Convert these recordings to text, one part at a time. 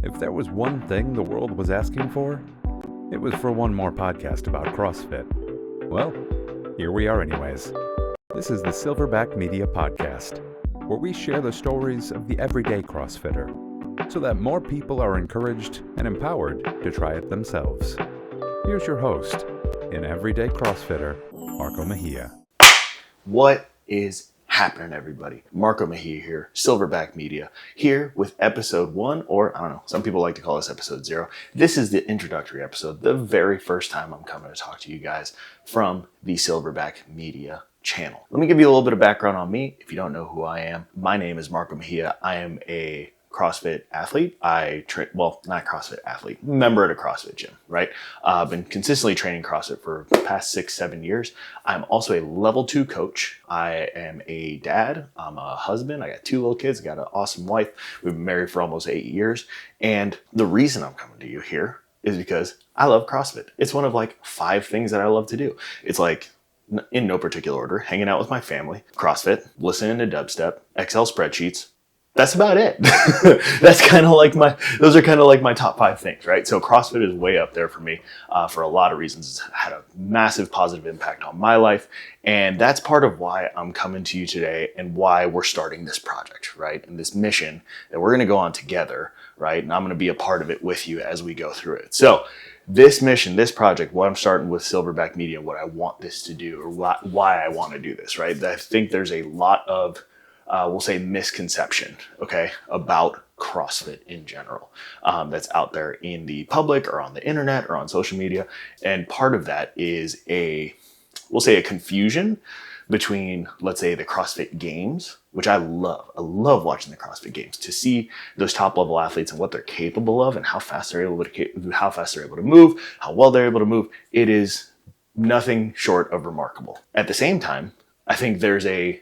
If there was one thing the world was asking for, it was for one more podcast about CrossFit. Well, here we are anyways. This is the Silverback Media Podcast, where we share the stories of the everyday CrossFitter, so that more people are encouraged and empowered to try it themselves. Here's your host, an everyday CrossFitter, Marco Mejia. What is happening, everybody? Marco Mejia here, Silverback Media, here with episode 1, or I don't know, some people like to call this episode 0. This is the introductory episode, the very first time I'm coming to talk to you guys from the Silverback Media channel. Let me give you a little bit of background on me. If you don't know who I am, my name is Marco Mejia. I am a CrossFit athlete. Not CrossFit athlete, member at a CrossFit gym, right? I've been consistently training CrossFit for the past 6-7 years. I'm also a level 2 coach. I am a dad. I'm a husband. I got 2 little kids. I got an awesome wife. We've been married for almost 8 years. And the reason I'm coming to you here is because I love CrossFit. It's one of like 5 things that I love to do. It's like, in no particular order, hanging out with my family, CrossFit, listening to dubstep, Excel spreadsheets. That's about it. Those are kind of like my top 5 things, right? So CrossFit is way up there for me for a lot of reasons. It's had a massive positive impact on my life. And that's part of why I'm coming to you today and why we're starting this project, right? And this mission that we're going to go on together, right? And I'm going to be a part of it with you as we go through it. So this mission, this project, what I'm starting with Silverback Media, what I want this to do, or why I want to do this, right? I think there's a lot of we'll say misconception, okay, about CrossFit in general that's out there in the public or on the internet or on social media. And part of that is we'll say a confusion between, let's say, the CrossFit Games, which I love. I love watching the CrossFit Games to see those top level athletes and what they're capable of and how fast they're able to move, how well they're able to move. It is nothing short of remarkable. At the same time, I think there's a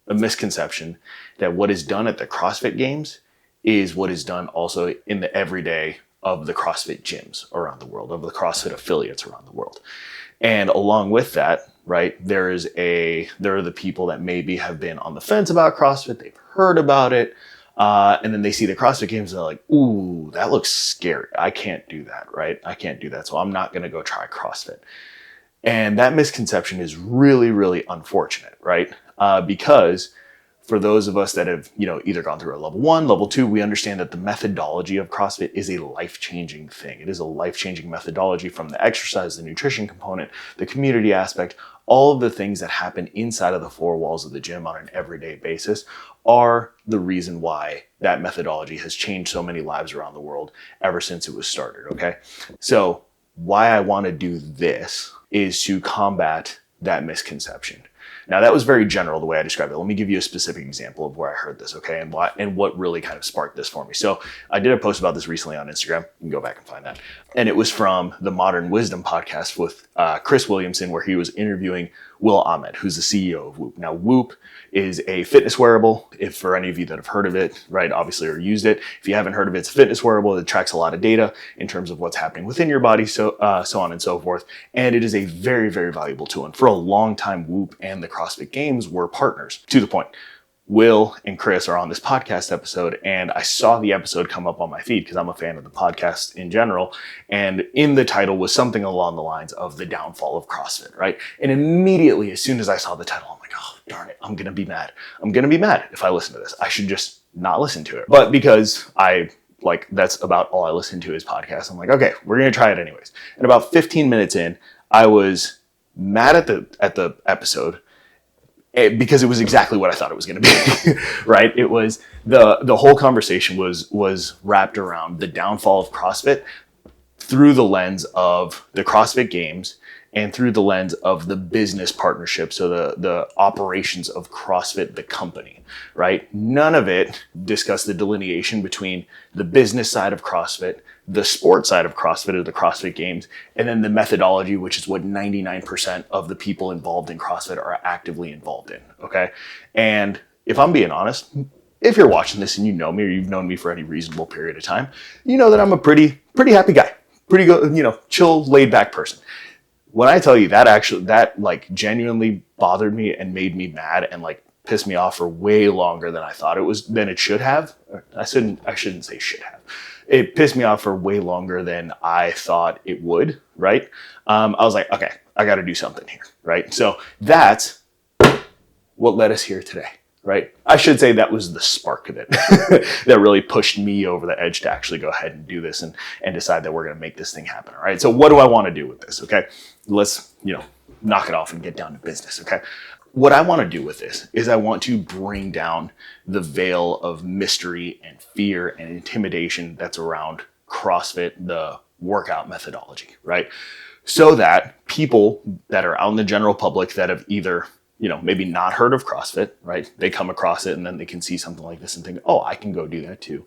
misconception that what is done at the CrossFit Games is what is done also in the everyday of the CrossFit gyms around the world, of the CrossFit affiliates around the world. And along with that, right, there are the people that maybe have been on the fence about CrossFit, they've heard about it, and then they see the CrossFit Games and they're like, ooh, that looks scary. I can't do that, right? I can't do that. So I'm not going to go try CrossFit. And that misconception is really, really unfortunate, right? Because for those of us that have, either gone through a level 1, level 2, we understand that the methodology of CrossFit is a life-changing thing. It is a life-changing methodology from the exercise, the nutrition component, the community aspect, all of the things that happen inside of the 4 walls of the gym on an everyday basis are the reason why that methodology has changed so many lives around the world ever since it was started, okay? So why I want to do this is to combat that misconception. Now, that was very general the way I described it. Let me give you a specific example of where I heard this, okay, and what really kind of sparked this for me. So I did a post about this recently on Instagram. You can go back and find that. And it was from the Modern Wisdom podcast with Chris Williamson, where he was interviewing Will Ahmed, who's the CEO of Whoop. Now, Whoop is a fitness wearable. If for any of you that have heard of it, right, obviously, or used it, if you haven't heard of it, it's a fitness wearable. It tracks a lot of data in terms of what's happening within your body, so on and so forth. And it is a very, very valuable tool. And for a long time, Whoop and the CrossFit Games were partners, to the point. Will and Chris are on this podcast episode, and I saw the episode come up on my feed because I'm a fan of the podcast in general. And in the title was something along the lines of the downfall of CrossFit, right? And immediately, as soon as I saw the title, I'm like, oh, darn it, I'm going to be mad. I'm going to be mad if I listen to this. I should just not listen to it. But because that's about all I listen to is podcasts, I'm like, okay, we're going to try it anyways. And about 15 minutes in, I was mad at the episode, because it was exactly what I thought it was going to be, right? It was the whole conversation was wrapped around the downfall of CrossFit through the lens of the CrossFit Games and through the lens of the business partnership, so the operations of CrossFit, the company, right? None of it discussed the delineation between the business side of CrossFit, the sport side of CrossFit or the CrossFit Games, and then the methodology, which is what 99% of the people involved in CrossFit are actively involved in, okay? And if I'm being honest, if you're watching this and you know me or you've known me for any reasonable period of time, you know that I'm a pretty happy guy, pretty good, chill, laid back person. When I tell you that genuinely bothered me and made me mad and pissed me off for way longer than I thought than it should have. I shouldn't say should have. it pissed me off for way longer than I thought it would, right? I was like, okay, I got to do something here, right? So that's what led us here today, right? I should say that was the spark of it that really pushed me over the edge to actually go ahead and do this and decide that we're going to make this thing happen, all right? So what do I want to do with this, okay? Let's, knock it off and get down to business, okay? What I want to do with this is I want to bring down the veil of mystery and fear and intimidation that's around CrossFit, the workout methodology, right? So that people that are out in the general public that have either, maybe not heard of CrossFit, right? They come across it and then they can see something like this and think, oh, I can go do that too.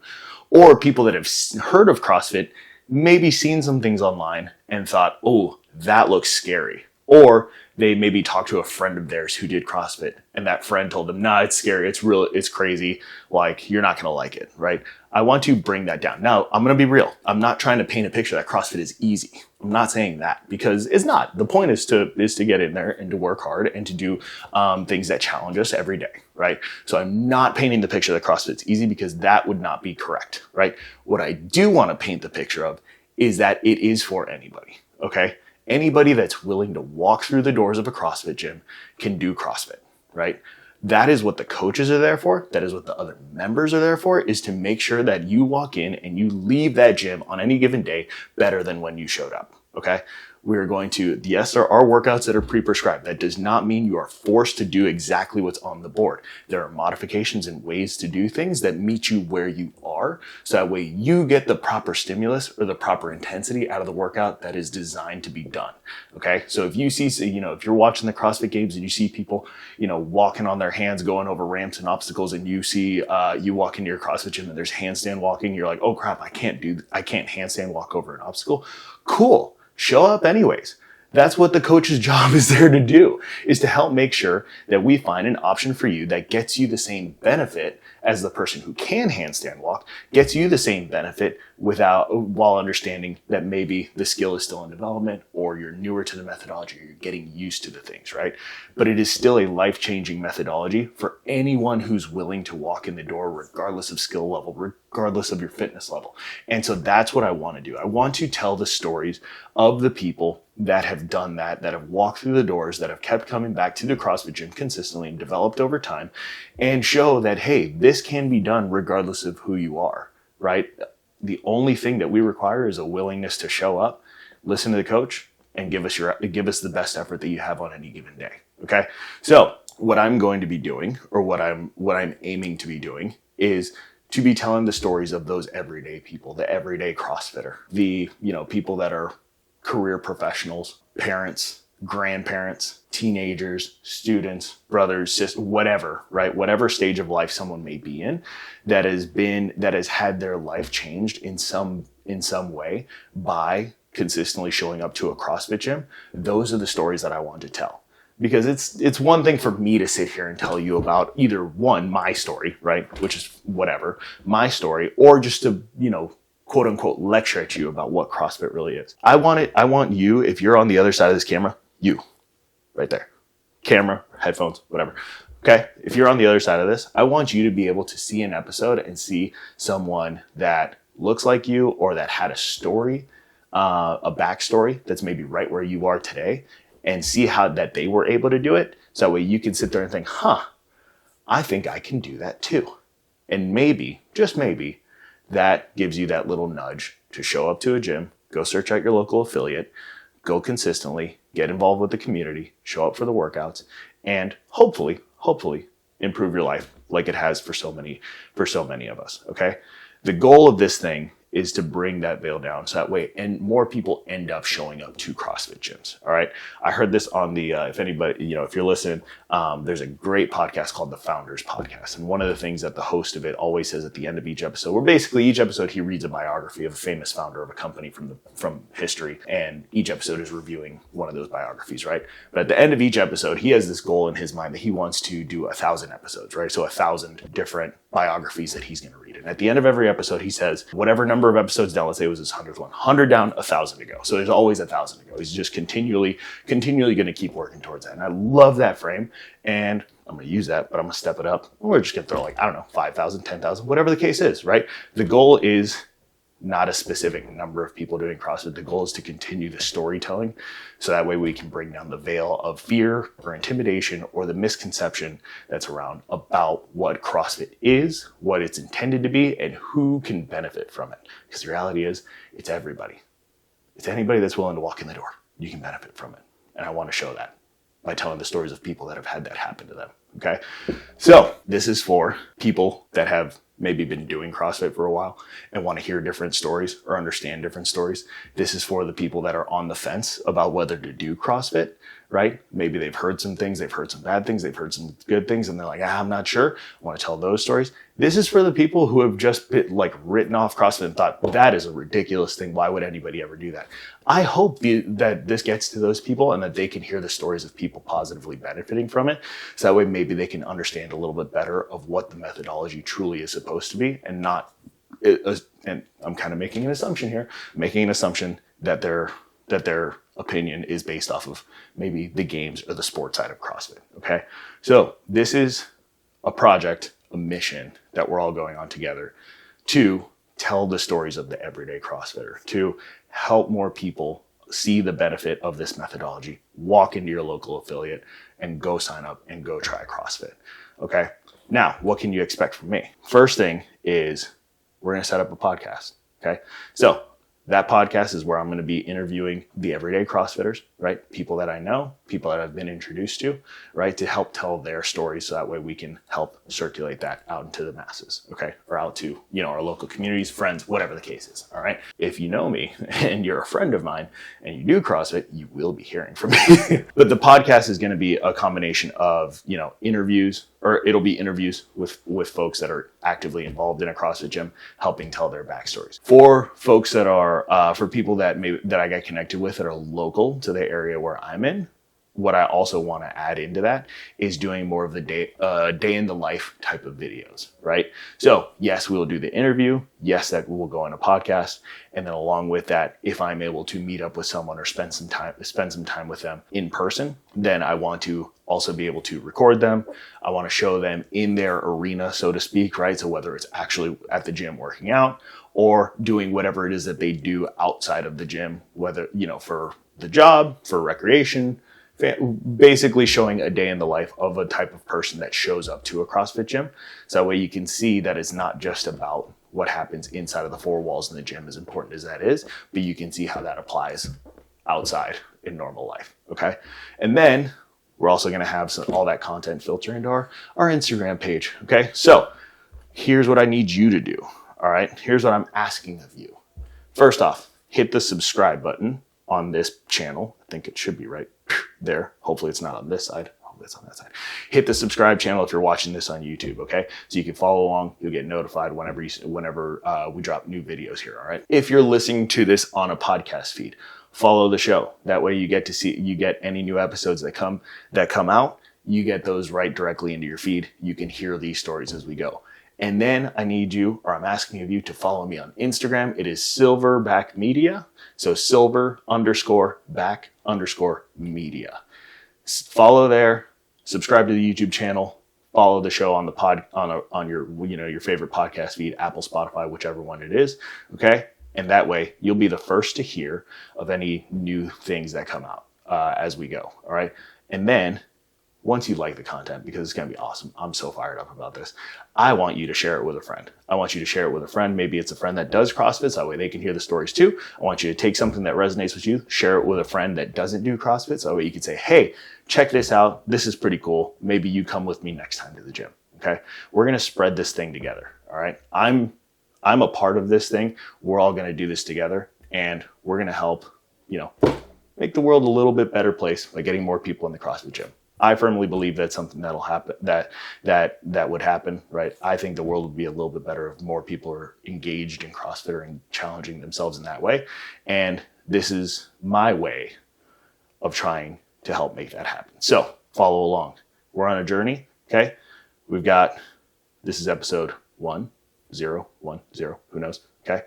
Or people that have heard of CrossFit, maybe seen some things online and thought, oh, that looks scary. Or they maybe talked to a friend of theirs who did CrossFit and that friend told them, nah, it's scary. It's real. It's crazy. Like, you're not going to like it, right? I want to bring that down. Now, I'm going to be real. I'm not trying to paint a picture that CrossFit is easy. I'm not saying that because it's not. The point is to get in there and to work hard and to do things that challenge us every day, right? So I'm not painting the picture that CrossFit's easy because that would not be correct, right? What I do want to paint the picture of is that it is for anybody, okay? Anybody that's willing to walk through the doors of a CrossFit gym can do CrossFit, right? That is what the coaches are there for. That is what the other members are there for, is to make sure that you walk in and you leave that gym on any given day better than when you showed up, okay? We're going to, yes, there are workouts that are pre-prescribed. That does not mean you are forced to do exactly what's on the board. There are modifications and ways to do things that meet you where you are. So that way you get the proper stimulus or the proper intensity out of the workout that is designed to be done. Okay. So if you see, if you're watching the CrossFit Games and you see people, walking on their hands, going over ramps and obstacles, and you see, you walk into your CrossFit gym and there's handstand walking, you're like, oh crap, I can't handstand walk over an obstacle. Cool. Show up anyways. That's what the coach's job is there to do, is to help make sure that we find an option for you that gets you the same benefit as the person who can handstand walk, gets you the same benefit while understanding that maybe the skill is still in development or you're newer to the methodology or you're getting used to the things, right? But it is still a life-changing methodology for anyone who's willing to walk in the door, regardless of skill level, regardless of your fitness level. And so that's what I want to do. I want to tell the stories of the people that have done that have walked through the doors, that have kept coming back to the CrossFit gym consistently and developed over time, and show that, hey, this can be done regardless of who you are, right? The only thing that we require is a willingness to show up, listen to the coach, and give us the best effort that you have on any given day. Okay. So what I'm going to be doing, or what I'm aiming to be doing, is to be telling the stories of those everyday people, the everyday CrossFitter, the, people that are career professionals, parents, grandparents, teenagers, students, brothers, sisters, whatever, right? Whatever stage of life someone may be in that has had their life changed in some way by consistently showing up to a CrossFit gym. Those are the stories that I want to tell. Because it's one thing for me to sit here and tell you about either one, my story, right? Which is whatever, my story, or just to, quote unquote, lecture at you about what CrossFit really is. I want you, if you're on the other side of this camera, you, right there, camera, headphones, whatever. Okay. If you're on the other side of this, I want you to be able to see an episode and see someone that looks like you or that had a story, a backstory that's maybe right where you are today, and see how that they were able to do it. So that way you can sit there and think, I think I can do that too. And maybe, just maybe, that gives you that little nudge to show up to a gym, go search out your local affiliate, go consistently, get involved with the community, show up for the workouts, and hopefully improve your life like it has for so many of us. Okay. The goal of this thing is to bring that veil down so that way and more people end up showing up to CrossFit gyms. All right. I heard this on the, if anybody, if you're listening, there's a great podcast called the Founders Podcast. And one of the things that the host of it always says at the end of each episode, where basically each episode he reads a biography of a famous founder of a company from history. And each episode is reviewing one of those biographies, right? But at the end of each episode, he has this goal in his mind that he wants to do 1,000 episodes, right? So 1,000 different biographies that he's going to read. And at the end of every episode, he says, whatever number of episodes down, let's say it was his 100th one, 100 down, 1,000 to go. So there's always 1,000 to go. He's just continually going to keep working towards that. And I love that frame. And I'm going to use that, but I'm going to step it up. We're just going to throw 5,000, 10,000, whatever the case is, right? The goal is not a specific number of people doing CrossFit. The goal is to continue the storytelling, so that way we can bring down the veil of fear or intimidation or the misconception that's around about what CrossFit is, what it's intended to be, and who can benefit from it. Because the reality is, it's everybody. It's anybody that's willing to walk in the door. You can benefit from it. And I want to show that by telling the stories of people that have had that happen to them. Okay. So this is for people that have maybe been doing CrossFit for a while and want to hear different stories or understand different stories. This is for the people that are on the fence about whether to do CrossFit, right? Maybe they've heard some things, they've heard some bad things, they've heard some good things, and they're like, I'm not sure. I want to tell those stories. This is for the people who have just written off CrossFit and thought, that is a ridiculous thing. Why would anybody ever do that? I hope that this gets to those people and that they can hear the stories of people positively benefiting from it. So that way maybe they can understand a little bit better of what the methodology truly is supposed to be, and not, and I'm kind of making an assumption here, that their opinion is based off of maybe the games or the sport side of CrossFit. Okay. So this is a project, a mission that we're all going on together to tell the stories of the everyday CrossFitter, to help more people see the benefit of this methodology, walk into your local affiliate and go sign up and go try CrossFit. Okay. Now, what can you expect from me? First thing is we're going to set up a podcast. Okay. So that podcast is where I'm going to be interviewing the everyday CrossFitters, right? People that I know, people that I've been introduced to, right? To help tell their stories, so that way we can help circulate that out into the masses, okay? Or out to, our local communities, friends, whatever the case is, all right? If you know me and you're a friend of mine and you do CrossFit, you will be hearing from me. But the podcast is going to be a combination of, interviews, or it'll be interviews with folks that are actively involved in a CrossFit gym, helping tell their backstories. For folks that are, for people that I got connected with that are local to the area where I'm in, what I also want to add into that is doing more of the day in the life type of videos, right? So yes, we will do the interview. Yes, that will go in a podcast. And then along with that, if I'm able to meet up with someone or spend some time with them in person, then I want to also be able to record them. I want to show them in their arena, so to speak, right? So whether it's actually at the gym working out or doing whatever it is that they do outside of the gym, whether, for the job, for recreation, basically showing a day in the life of a type of person that shows up to a CrossFit gym. So that way you can see that it's not just about what happens inside of the four walls in the gym, as important as that is, but you can see how that applies outside in normal life. Okay. And then we're also going to have all that content filter into our Instagram page. Okay. So here's what I need you to do. All right. Here's what I'm asking of you. First off, hit the subscribe button on this channel. I think it should be right there. Hopefully it's not on this side. Hopefully it's on that side. Hit the subscribe channel if you're watching this on YouTube, okay? So you can follow along. You'll get notified whenever we drop new videos here, all right? If you're listening to this on a podcast feed, follow the show. That way you get any new episodes that come out, you get those right directly into your feed. You can hear these stories as we go. And then I'm asking of you to follow me on Instagram. It is Silverback Media. So silver_back_media. Follow there, subscribe to the YouTube channel, follow the show on the on your favorite podcast feed, Apple, Spotify, whichever one it is. Okay. And that way you'll be the first to hear of any new things that come out as we go. All right. And then once you like the content, because it's going to be awesome, I'm so fired up about this, I want you to share it with a friend. Maybe it's a friend that does CrossFit, so that way they can hear the stories too. I want you to take something that resonates with you, share it with a friend that doesn't do CrossFit, so that way you can say, hey, check this out. This is pretty cool. Maybe you come with me next time to the gym. Okay. We're going to spread this thing together. All right. I'm a part of this thing. We're all going to do this together, and we're going to help, make the world a little bit better place by getting more people in the CrossFit gym. I firmly believe that's something that'll happen, that would happen, right? I think the world would be a little bit better if more people are engaged in CrossFit and challenging themselves in that way. And this is my way of trying to help make that happen. So follow along. We're on a journey. Okay. This is episode 1010, who knows? Okay.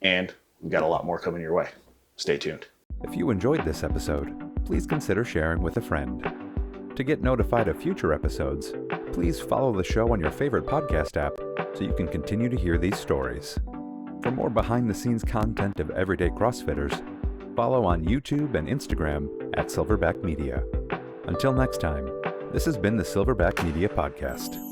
And we've got a lot more coming your way. Stay tuned. If you enjoyed this episode, please consider sharing with a friend. To get notified of future episodes, please follow the show on your favorite podcast app so you can continue to hear these stories. For more behind-the-scenes content of everyday CrossFitters, follow on YouTube and Instagram at Silverback Media. Until next time, this has been the Silverback Media Podcast.